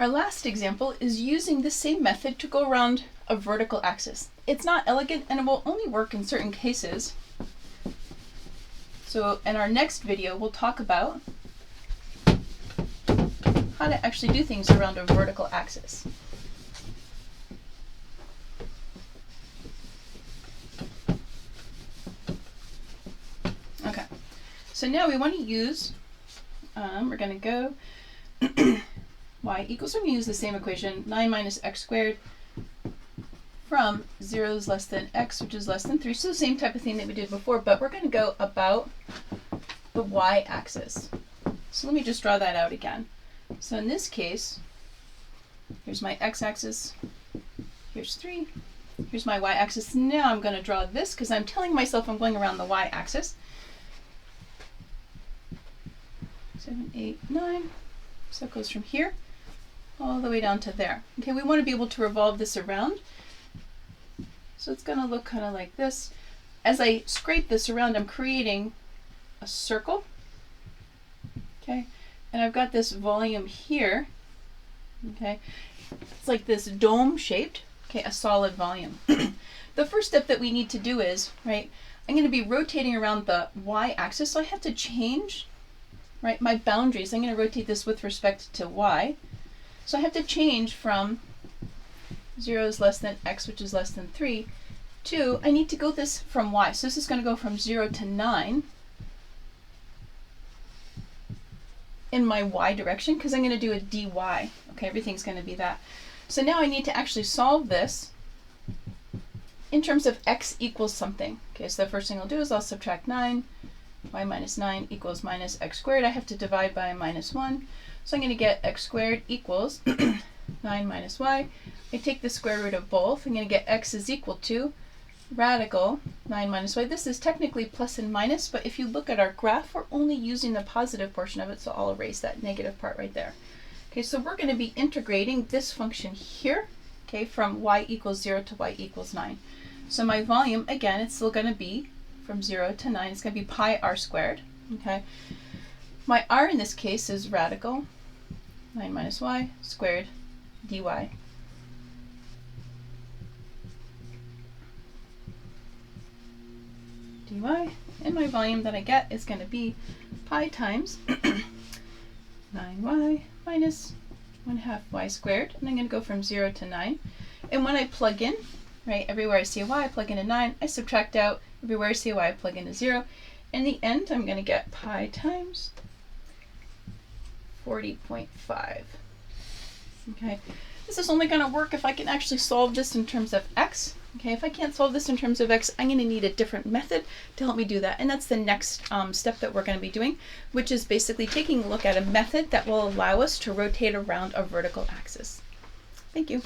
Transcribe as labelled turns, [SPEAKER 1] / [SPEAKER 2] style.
[SPEAKER 1] Our last example is using the same method to go around a vertical axis. It's not elegant and it will only work in certain cases. So in our next video, we'll talk about how to actually do things around a vertical axis. Okay, so now we want to use, we're going to go y equals, we're going to use the same equation, 9 minus x squared from 0 is less than x, which is less than 3. So the same type of thing that we did before, but we're going to go about the y-axis. So let me just draw that out again. So in this case, here's my x-axis, here's 3, here's my y-axis. Now I'm going to draw this because I'm telling myself I'm going around the y-axis. 7, 8, 9. So it goes from here all the way down to there. Okay, we want to be able to revolve this around. So it's going to look kind of like this. As I scrape this around, I'm creating a circle. Okay, and I've got this volume here. Okay, it's like this dome shaped. Okay, a solid volume. The first step that we need to do is, right, I'm going to be rotating around the y-axis, so I have to change, right, my boundaries. I'm going to rotate this with respect to y. So I have to change from 0 is less than x, which is less than 3, to, I need to go this from y. So this is going to go from 0 to 9 in my y direction, because I'm going to do a dy. Okay, everything's going to be that. So now I need to actually solve this in terms of x equals something. Okay, so the first thing I'll do is I'll subtract 9. Y minus 9 equals minus x squared. I have to divide by minus 1. So I'm going to get x squared equals 9 minus y. I take the square root of both. I'm going to get x is equal to radical 9 minus y. This is technically plus and minus, but if you look at our graph, we're only using the positive portion of it, so I'll erase that negative part right there. Okay, so we're going to be integrating this function here, okay, from y equals 0 to y equals 9. So my volume, again, it's still going to be from 0 to 9. It's going to be pi r squared. Okay, my r in this case is radical 9 minus y squared dy. dy, and my volume that I get is going to be pi times 9y minus 1/2 y squared, and I'm going to go from 0 to 9. And when I plug in, right, everywhere I see a y, I plug in a 9. I subtract out everywhere I see a y, I plug in a 0. In the end, I'm going to get pi times 40.5. Okay, this is only going to work if I can actually solve this in terms of x. Okay, if I can't solve this in terms of x, I'm going to need a different method to help me do that. And that's the next step that we're going to be doing, which is basically taking a look at a method that will allow us to rotate around a vertical axis. Thank you.